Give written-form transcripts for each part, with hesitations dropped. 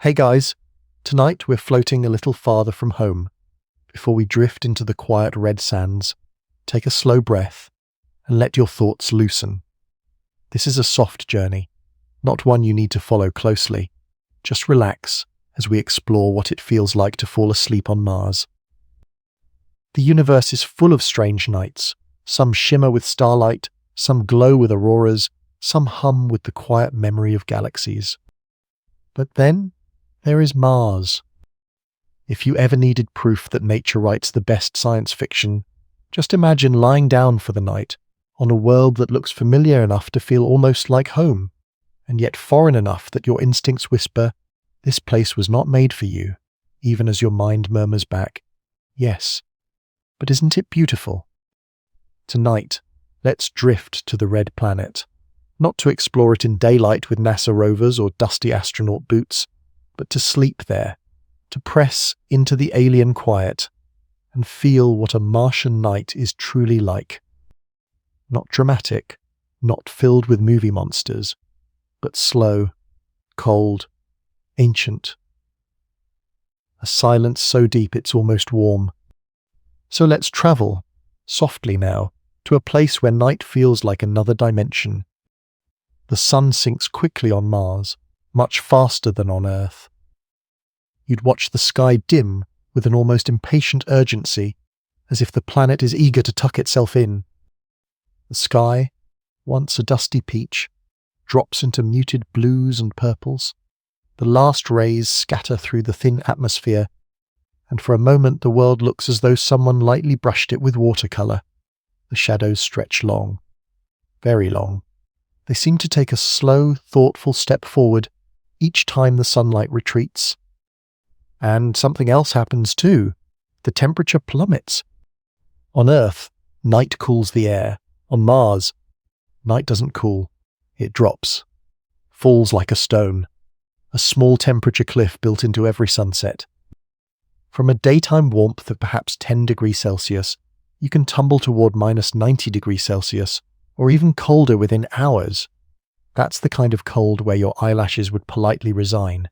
Hey guys, tonight we're floating a little farther from home. Before we drift into the quiet red sands, take a slow breath and let your thoughts loosen. This is a soft journey, not one you need to follow closely. Just relax as we explore what it feels like to fall asleep on Mars. The universe is full of strange nights. Some shimmer with starlight, some glow with auroras, some hum with the quiet memory of galaxies. But then there is Mars. If you ever needed proof that nature writes the best science fiction, just imagine lying down for the night on a world that looks familiar enough to feel almost like home, and yet foreign enough that your instincts whisper, this place was not made for you, even as your mind murmurs back, yes, but isn't it beautiful? Tonight, let's drift to the red planet, not to explore it in daylight with NASA rovers or dusty astronaut boots, but to sleep there, to press into the alien quiet and feel what a Martian night is truly like. Not dramatic, not filled with movie monsters, but slow, cold, ancient. A silence so deep it's almost warm. So let's travel, softly now, to a place where night feels like another dimension. The sun sinks quickly on Mars, much faster than on Earth. You'd watch the sky dim with an almost impatient urgency, as if the planet is eager to tuck itself in. The sky, once a dusty peach, drops into muted blues and purples. The last rays scatter through the thin atmosphere, and for a moment the world looks as though someone lightly brushed it with watercolour. The shadows stretch long, very long. They seem to take a slow, thoughtful step forward each time the sunlight retreats. And something else happens too. The temperature plummets. On Earth, night cools the air. On Mars, night doesn't cool. It drops. Falls like a stone. A small temperature cliff built into every sunset. From a daytime warmth of perhaps 10 degrees Celsius, you can tumble toward minus 90 degrees Celsius, or even colder within hours. That's the kind of cold where your eyelashes would politely resign.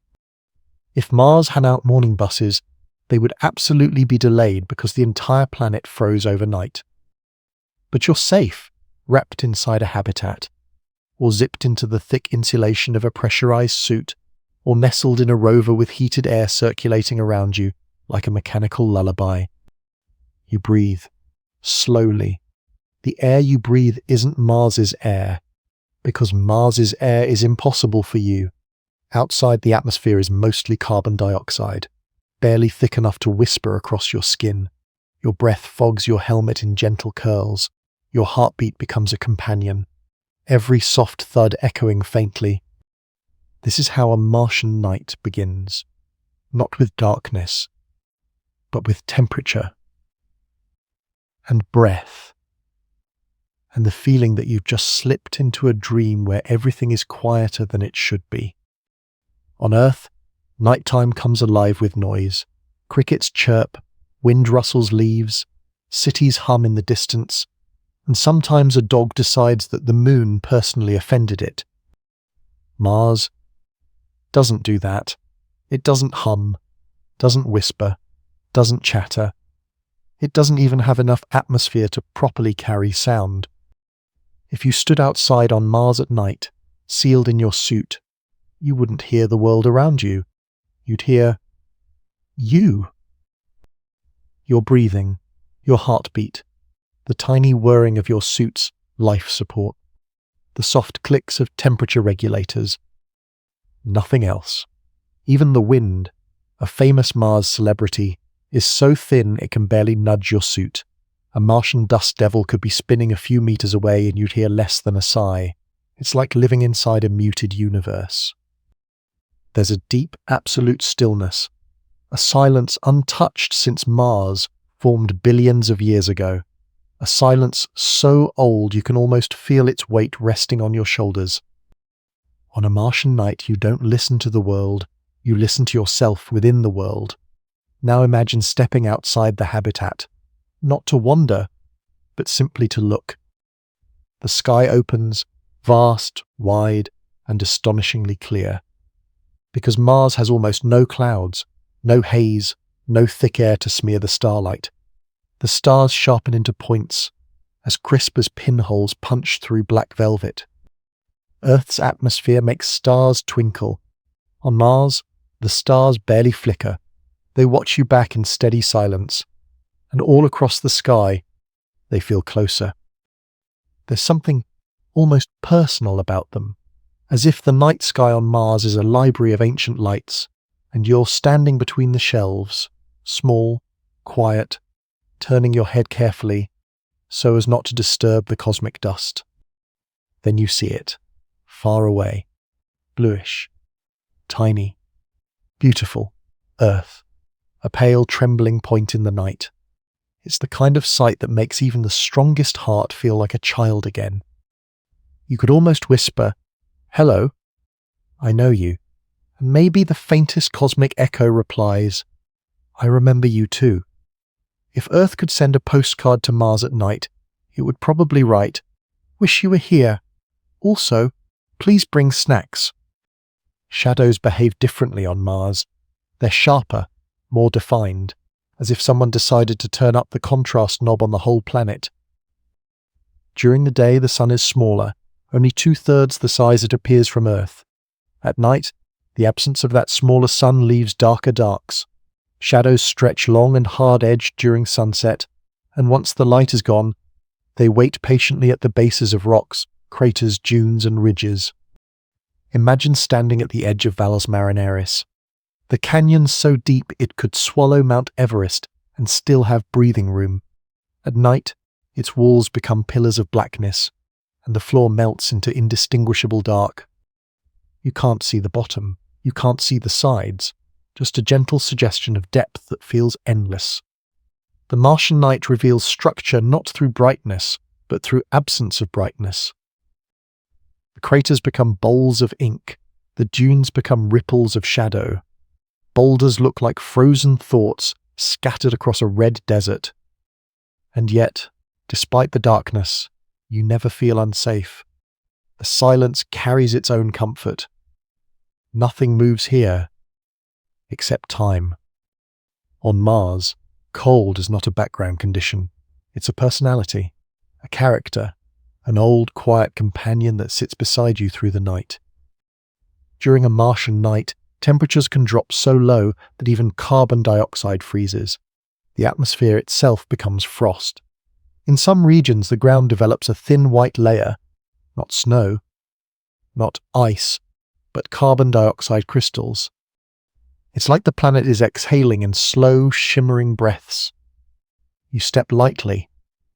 If Mars had out morning buses, they would absolutely be delayed because the entire planet froze overnight. But you're safe, wrapped inside a habitat, or zipped into the thick insulation of a pressurized suit, or nestled in a rover with heated air circulating around you like a mechanical lullaby. You breathe, slowly. The air you breathe isn't Mars's air, because Mars's air is impossible for you. Outside, the atmosphere is mostly carbon dioxide, barely thick enough to whisper across your skin. Your breath fogs your helmet in gentle curls. Your heartbeat becomes a companion, every soft thud echoing faintly. This is how a Martian night begins, not with darkness, but with temperature and breath, and the feeling that you've just slipped into a dream where everything is quieter than it should be. On Earth, nighttime comes alive with noise. Crickets chirp, wind rustles leaves, cities hum in the distance, and sometimes a dog decides that the moon personally offended it. Mars doesn't do that. It doesn't hum, doesn't whisper, doesn't chatter. It doesn't even have enough atmosphere to properly carry sound. If you stood outside on Mars at night, sealed in your suit, you wouldn't hear the world around you. You'd hear you. Your breathing, your heartbeat, the tiny whirring of your suit's life support, the soft clicks of temperature regulators. Nothing else. Even the wind, a famous Mars celebrity, is so thin it can barely nudge your suit. A Martian dust devil could be spinning a few meters away and you'd hear less than a sigh. It's like living inside a muted universe. There's a deep, absolute stillness, a silence untouched since Mars formed billions of years ago, a silence so old you can almost feel its weight resting on your shoulders. On a Martian night, you don't listen to the world, you listen to yourself within the world. Now imagine stepping outside the habitat, not to wander, but simply to look. The sky opens, vast, wide, and astonishingly clear. because Mars has almost no clouds, no haze, no thick air to smear the starlight. The stars sharpen into points, as crisp as pinholes punched through black velvet. Earth's atmosphere makes stars twinkle. On Mars, the stars barely flicker. They watch you back in steady silence, and all across the sky, they feel closer. There's something almost personal about them, as if the night sky on Mars is a library of ancient lights, and you're standing between the shelves, small, quiet, turning your head carefully so as not to disturb the cosmic dust. Then you see it, far away, bluish, tiny, beautiful, Earth, a pale trembling point in the night. It's the kind of sight that makes even the strongest heart feel like a child again. You could almost whisper, "Hello, I know you," and maybe the faintest cosmic echo replies, "I remember you too." If Earth could send a postcard to Mars at night, it would probably write, "Wish you were here. Also, please bring snacks." Shadows behave differently on Mars. They're sharper, more defined, as if someone decided to turn up the contrast knob on the whole planet. During the day, the sun is smaller, only 2/3 the size it appears from Earth. At night, the absence of that smaller sun leaves darker darks. Shadows stretch long and hard-edged during sunset, and once the light is gone, they wait patiently at the bases of rocks, craters, dunes, and ridges. Imagine standing at the edge of Valles Marineris. The canyon's so deep it could swallow Mount Everest and still have breathing room. At night, its walls become pillars of blackness, and the floor melts into indistinguishable dark. You can't see the bottom, you can't see the sides, just a gentle suggestion of depth that feels endless. The Martian night reveals structure not through brightness, but through absence of brightness. The craters become bowls of ink, the dunes become ripples of shadow. Boulders look like frozen thoughts scattered across a red desert. And yet, despite the darkness, you never feel unsafe. The silence carries its own comfort. Nothing moves here, except time. On Mars, cold is not a background condition. It's a personality, a character, an old, quiet companion that sits beside you through the night. During a Martian night, temperatures can drop so low that even carbon dioxide freezes. The atmosphere itself becomes frost. In some regions, the ground develops a thin white layer, not snow, not ice, but carbon dioxide crystals. It's like the planet is exhaling in slow, shimmering breaths. You step lightly.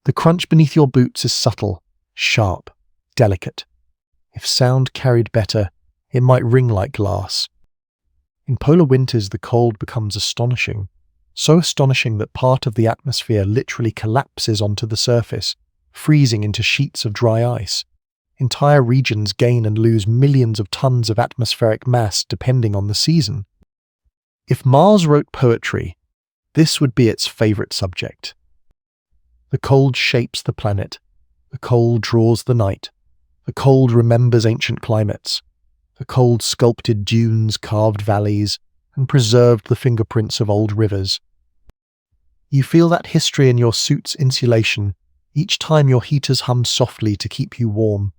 The crunch beneath your boots is subtle, sharp, delicate. If sound carried better, it might ring like glass. In polar winters, the cold becomes astonishing, so astonishing that part of the atmosphere literally collapses onto the surface, freezing into sheets of dry ice. Entire regions gain and lose millions of tons of atmospheric mass depending on the season. If Mars wrote poetry, this would be its favorite subject. The cold shapes the planet. The cold draws the night. The cold remembers ancient climates. The cold sculpted dunes, carved valleys, and preserved the fingerprints of old rivers. You feel that history in your suit's insulation each time your heaters hum softly to keep you warm.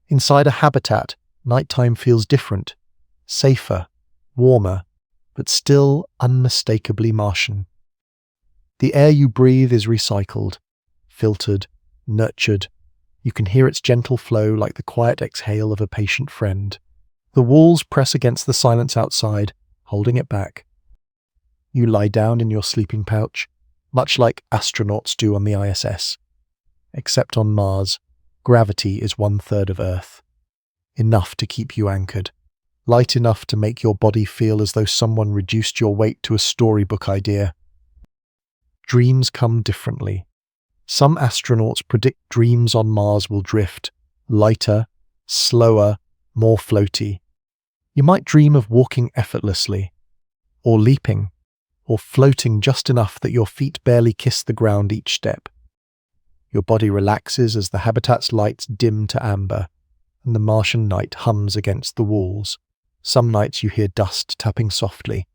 Inside a habitat, nighttime feels different, safer, warmer, but still unmistakably Martian. The air you breathe is recycled, filtered, nurtured. You can hear its gentle flow like the quiet exhale of a patient friend. The walls press against the silence outside, holding it back. You lie down in your sleeping pouch, much like astronauts do on the ISS. Except on Mars, gravity is 1/3 of Earth. Enough to keep you anchored. Light enough to make your body feel as though someone reduced your weight to a storybook idea. Dreams come differently. Some astronauts predict dreams on Mars will drift, lighter, slower, more floaty. You might dream of walking effortlessly, or leaping, or floating just enough that your feet barely kiss the ground each step. Your body relaxes as the habitat's lights dim to amber, and the Martian night hums against the walls, Some nights you hear dust tapping softly,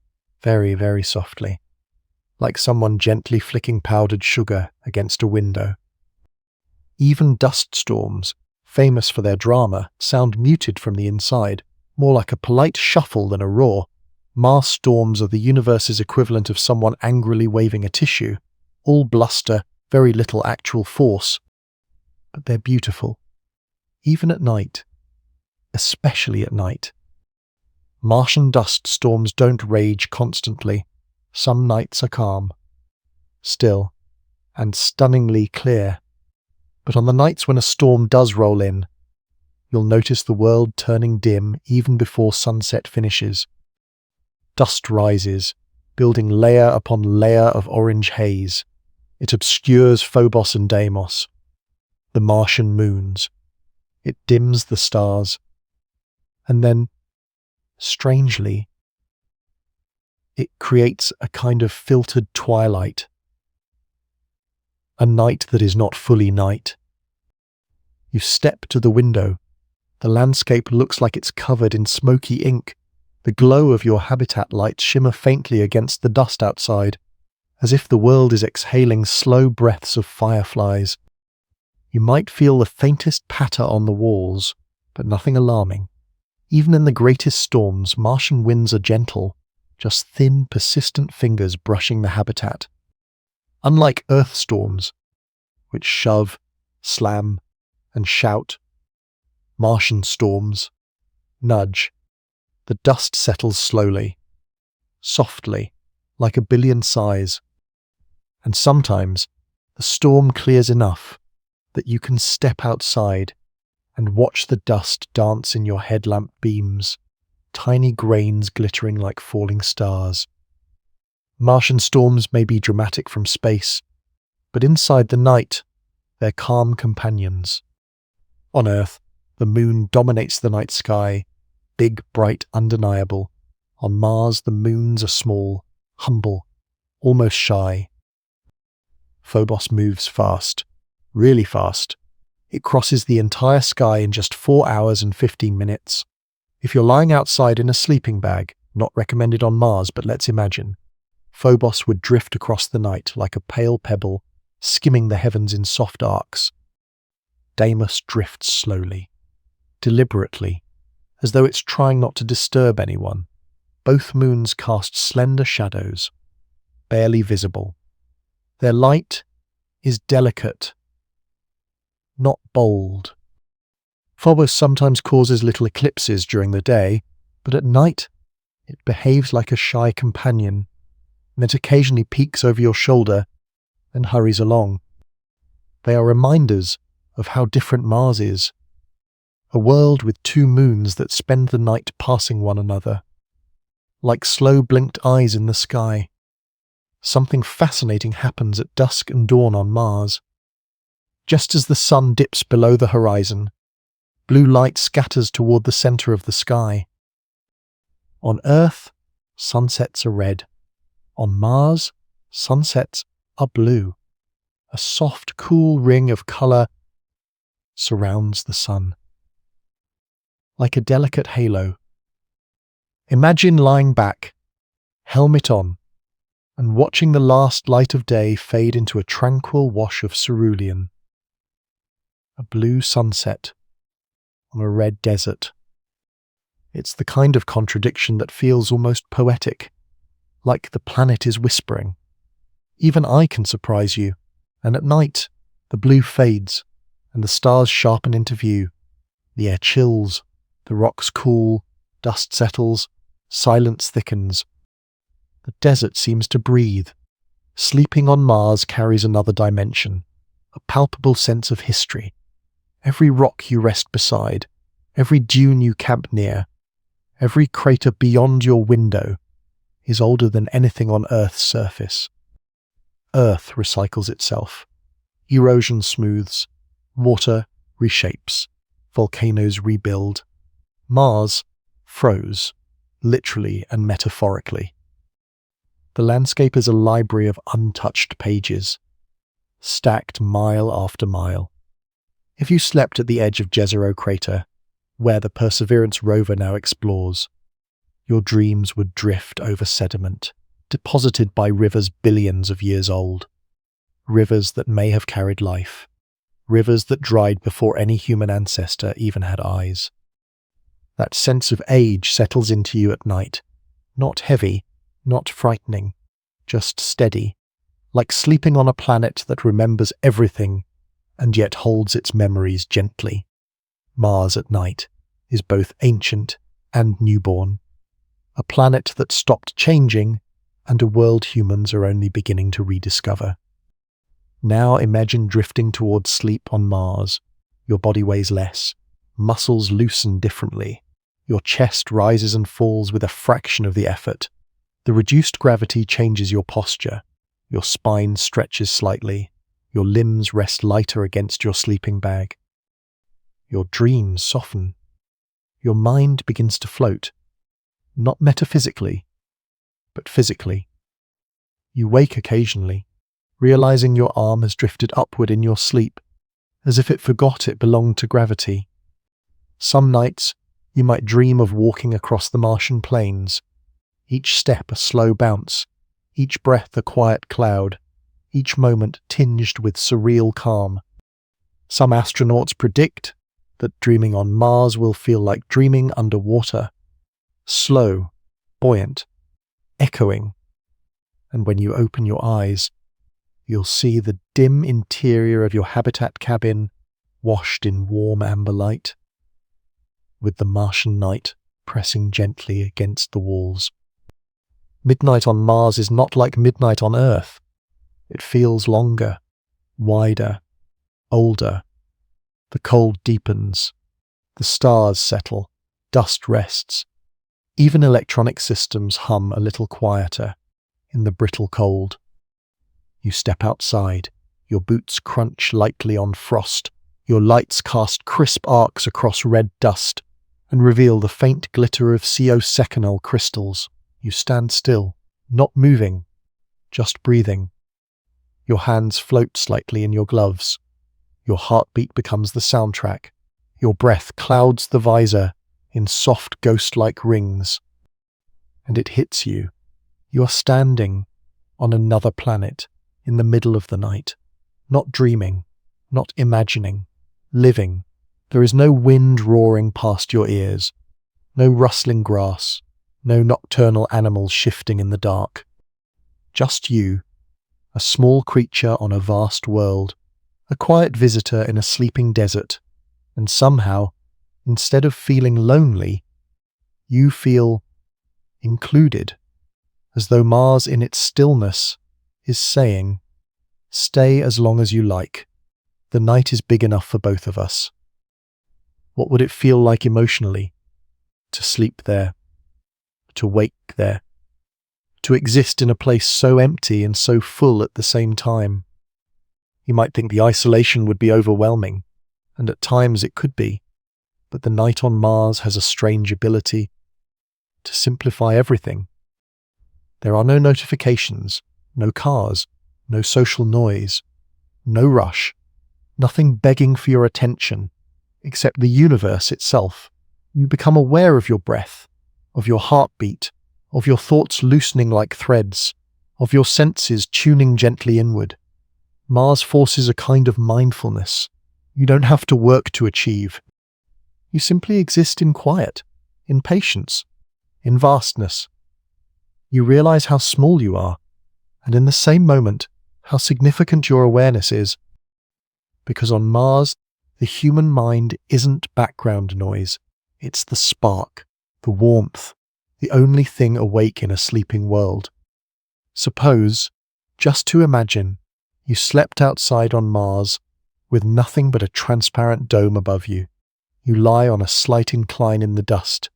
very, very softly, like someone gently flicking powdered sugar against a window. Even dust storms, famous for their drama, sound muted from the inside, more like a polite shuffle than a roar. Mars storms are the universe's equivalent of someone angrily waving a tissue. All bluster, very little actual force. But they're beautiful. Even at night. Especially at night. Martian dust storms don't rage constantly. Some nights are calm, still, and stunningly clear. But on the nights when a storm does roll in, you'll notice the world turning dim even before sunset finishes. Dust rises, building layer upon layer of orange haze. It obscures Phobos and Deimos, the Martian moons. It dims the stars. And then, strangely, it creates a kind of filtered twilight. A night that is not fully night. You step to the window. The landscape looks like it's covered in smoky ink. The glow of your habitat lights shimmer faintly against the dust outside, as if the world is exhaling slow breaths of fireflies. You might feel the faintest patter on the walls, but nothing alarming. Even in the greatest storms, Martian winds are gentle, just thin, persistent fingers brushing the habitat. Unlike Earth storms, which shove, slam, and shout, Martian storms nudge. The dust settles slowly, softly, like a billion sighs. And sometimes the storm clears enough that you can step outside and watch the dust dance in your headlamp beams, tiny grains glittering like falling stars. Martian storms may be dramatic from space, but inside the night, they're calm companions. On Earth, the moon dominates the night sky, big, bright, undeniable. On Mars, the moons are small, humble, almost shy. Phobos moves fast, really fast. It crosses the entire sky in just 4 hours and 15 minutes. If you're lying outside in a sleeping bag, not recommended on Mars, but let's imagine, Phobos would drift across the night like a pale pebble, skimming the heavens in soft arcs. Deimos drifts slowly, deliberately, as though it's trying not to disturb anyone. Both moons cast slender shadows, barely visible. Their light is delicate, not bold. Phobos sometimes causes little eclipses during the day, but at night it behaves like a shy companion, and it occasionally peeks over your shoulder and hurries along. They are reminders of how different Mars is. A world with 2 moons that spend the night passing one another, like slow blinked eyes in the sky. Something fascinating happens at dusk and dawn on Mars. Just as the sun dips below the horizon, blue light scatters toward the center of the sky. On Earth, sunsets are red. On Mars, sunsets are blue. A soft, cool ring of color surrounds the sun, like a delicate halo. Imagine lying back, helmet on, and watching the last light of day fade into a tranquil wash of cerulean. A blue sunset on a red desert. It's the kind of contradiction that feels almost poetic, like the planet is whispering. Even I can surprise you, and at night the blue fades, and the stars sharpen into view. The air chills, the rocks cool, dust settles, silence thickens. The desert seems to breathe. Sleeping on Mars carries another dimension, a palpable sense of history. Every rock you rest beside, every dune you camp near, every crater beyond your window is older than anything on Earth's surface. Earth recycles itself. Erosion smooths. Water reshapes. Volcanoes rebuild. Mars froze, literally and metaphorically. The landscape is a library of untouched pages, stacked mile after mile. If you slept at the edge of Jezero crater, where the Perseverance rover now explores, Your dreams would drift over sediment, deposited by rivers billions of years old. Rivers that may have carried life. Rivers that dried before any human ancestor even had eyes. That sense of age settles into you at night, not heavy, not frightening, just steady, like sleeping on a planet that remembers everything and yet holds its memories gently. Mars at night is both ancient and newborn, a planet that stopped changing and a world humans are only beginning to rediscover. Now imagine drifting towards sleep on Mars. Your body weighs less, muscles loosen differently, your chest rises and falls with a fraction of the effort. The reduced gravity changes your posture, your spine stretches slightly, your limbs rest lighter against your sleeping bag. Your dreams soften. Your mind begins to float, not metaphysically, but physically. You wake occasionally, realizing your arm has drifted upward in your sleep, as if it forgot it belonged to gravity. Some nights, you might dream of walking across the Martian plains, each step a slow bounce, each breath a quiet cloud, each moment tinged with surreal calm. Some astronauts predict that dreaming on Mars will feel like dreaming underwater, slow, buoyant, echoing, and when you open your eyes, you'll see the dim interior of your habitat cabin washed in warm amber light, with the Martian night pressing gently against the walls. Midnight on Mars is not like midnight on Earth. It feels longer, wider, older. The cold deepens, the stars settle, dust rests. Even electronic systems hum a little quieter in the brittle cold. You step outside, your boots crunch lightly on frost, your lights cast crisp arcs across red dust and reveal the faint glitter of CO-seconal crystals. You stand still, not moving, just breathing. Your hands float slightly in your gloves. Your heartbeat becomes the soundtrack. Your breath clouds the visor in soft ghost-like rings. And it hits you. You are standing on another planet in the middle of the night, not dreaming, not imagining, living. There is no wind roaring past your ears, no rustling grass, no nocturnal animals shifting in the dark. Just you, a small creature on a vast world, a quiet visitor in a sleeping desert, and somehow, instead of feeling lonely, you feel included, as though Mars in its stillness is saying, "Stay as long as you like. The night is big enough for both of us." What would it feel like emotionally to sleep there, to wake there, to exist in a place so empty and so full at the same time? You might think the isolation would be overwhelming, and at times it could be, but the night on Mars has a strange ability to simplify everything. There are no notifications, no cars, no social noise, no rush, nothing begging for your attention, except the universe itself. You become aware of your breath, of your heartbeat, of your thoughts loosening like threads, of your senses tuning gently inward. Mars forces a kind of mindfulness you don't have to work to achieve. You simply exist in quiet, in patience, in vastness. You realize how small you are, and in the same moment, how significant your awareness is. Because on Mars, the human mind isn't background noise. It's the spark, the warmth, the only thing awake in a sleeping world. Suppose, just to imagine, you slept outside on Mars with nothing but a transparent dome above you. You lie on a slight incline in the dust.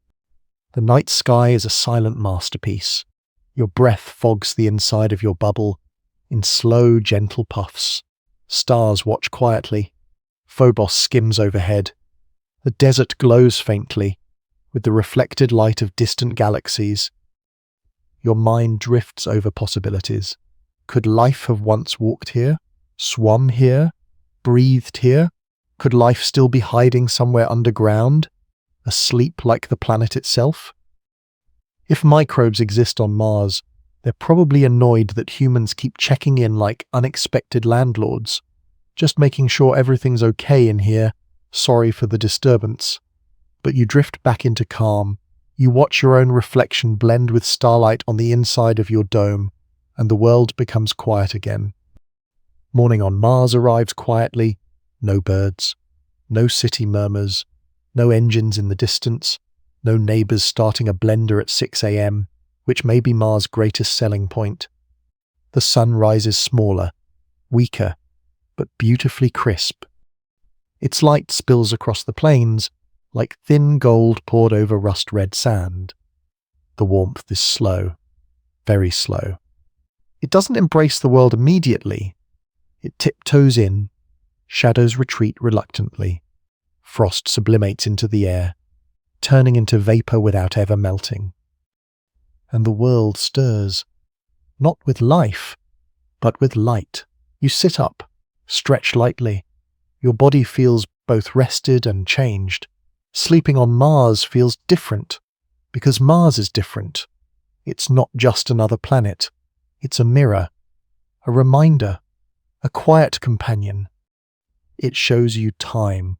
The night sky is a silent masterpiece. Your breath fogs the inside of your bubble in slow, gentle puffs. Stars watch quietly. Phobos skims overhead. The desert glows faintly with the reflected light of distant galaxies. Your mind drifts over possibilities. Could life have once walked here, swum here, breathed here? Could life still be hiding somewhere underground, asleep like the planet itself? If microbes exist on Mars, they're probably annoyed that humans keep checking in like unexpected landlords. Just making sure everything's okay in here, sorry for the disturbance. But you drift back into calm. You watch your own reflection blend with starlight on the inside of your dome, and the world becomes quiet again. Morning on Mars arrives quietly. No birds, no city murmurs, no engines in the distance, no neighbors starting a blender at 6 a.m., which may be Mars' greatest selling point. The sun rises smaller, weaker, but beautifully crisp. Its light spills across the plains like thin gold poured over rust-red sand. The warmth is slow, very slow. It doesn't embrace the world immediately. It tiptoes in, shadows retreat reluctantly, frost sublimates into the air, turning into vapor without ever melting. And the world stirs, not with life, but with light. You sit up, stretch lightly. Your body feels both rested and changed. Sleeping on Mars feels different, because Mars is different. It's not just another planet. It's a mirror, a reminder, a quiet companion. It shows you time,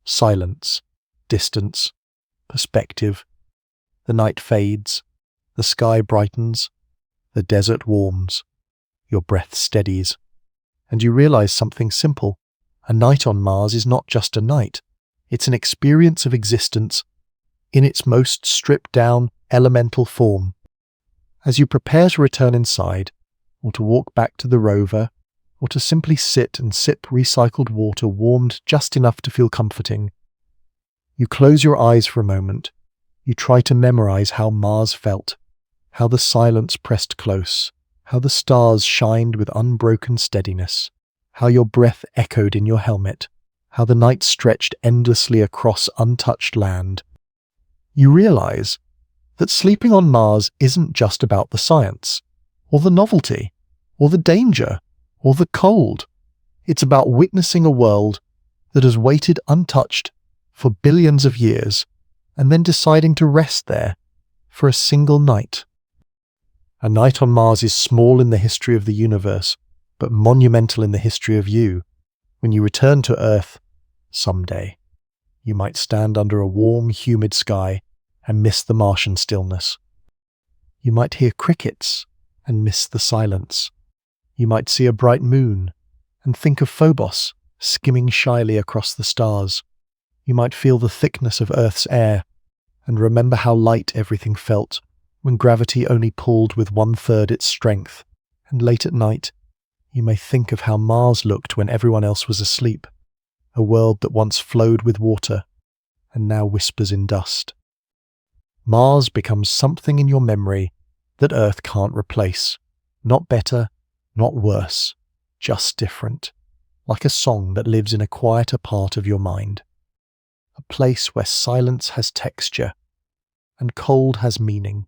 silence, distance, perspective. The night fades, the sky brightens, the desert warms, your breath steadies, and you realize something simple. A night on Mars is not just a night. It's an experience of existence in its most stripped-down, elemental form. As you prepare to return inside, or to walk back to the rover, or to simply sit and sip recycled water warmed just enough to feel comforting, you close your eyes for a moment. You try to memorize how Mars felt, how the silence pressed close, how the stars shined with unbroken steadiness, how your breath echoed in your helmet, how the night stretched endlessly across untouched land. You realize that sleeping on Mars isn't just about the science, or the novelty, or the danger, or the cold. It's about witnessing a world that has waited untouched for billions of years, and then deciding to rest there for a single night. A night on Mars is small in the history of the universe, but monumental in the history of you. When you return to Earth, someday, you might stand under a warm, humid sky and miss the Martian stillness. You might hear crickets and miss the silence. You might see a bright moon and think of Phobos skimming shyly across the stars. You might feel the thickness of Earth's air and remember how light everything felt when gravity only pulled with 1/3 its strength. And late at night, you may think of how Mars looked when everyone else was asleep, a world that once flowed with water and now whispers in dust. Mars becomes something in your memory that Earth can't replace. Not better, not worse, just different, like a song that lives in a quieter part of your mind. A place where silence has texture, and cold has meaning,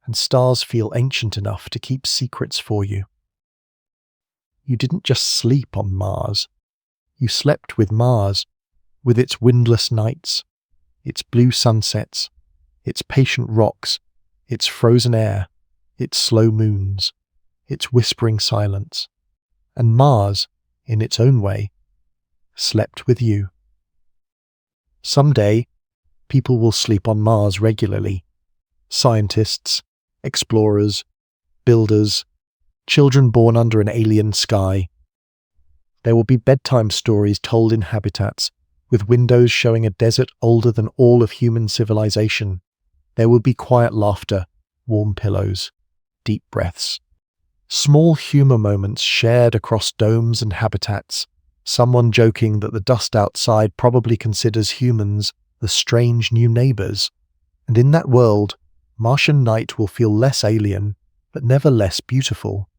and stars feel ancient enough to keep secrets for you. You didn't just sleep on Mars. You slept with Mars, with its windless nights, its blue sunsets, its patient rocks, its frozen air, its slow moons, its whispering silence. And Mars, in its own way, slept with you. Someday, people will sleep on Mars regularly. Scientists, explorers, builders, children born under an alien sky. There will be bedtime stories told in habitats, with windows showing a desert older than all of human civilization. There will be quiet laughter, warm pillows, deep breaths. Small humor moments shared across domes and habitats, someone joking that the dust outside probably considers humans the strange new neighbors. And in that world, Martian night will feel less alien, but never less beautiful.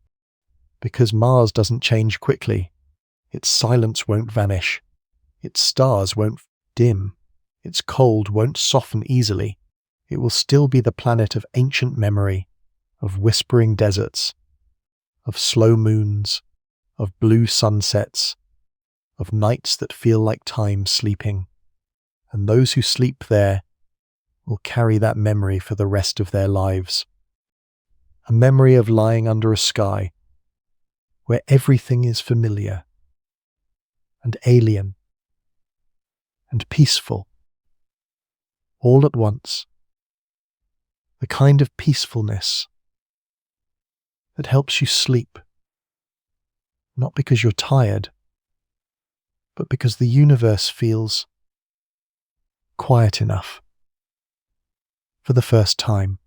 Because Mars doesn't change quickly. Its silence won't vanish. Its stars won't dim. Its cold won't soften easily. It will still be the planet of ancient memory, of whispering deserts, of slow moons, of blue sunsets, of nights that feel like time sleeping. And those who sleep there will carry that memory for the rest of their lives. A memory of lying under a sky where everything is familiar and alien and peaceful all at once. The kind of peacefulness that helps you sleep, not because you're tired, but because the universe feels quiet enough for the first time.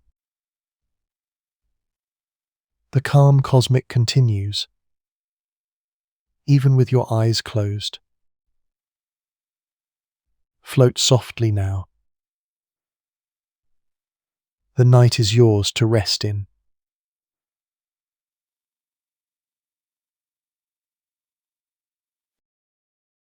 The calm cosmic continues, even with your eyes closed. Float softly now. The night is yours to rest in.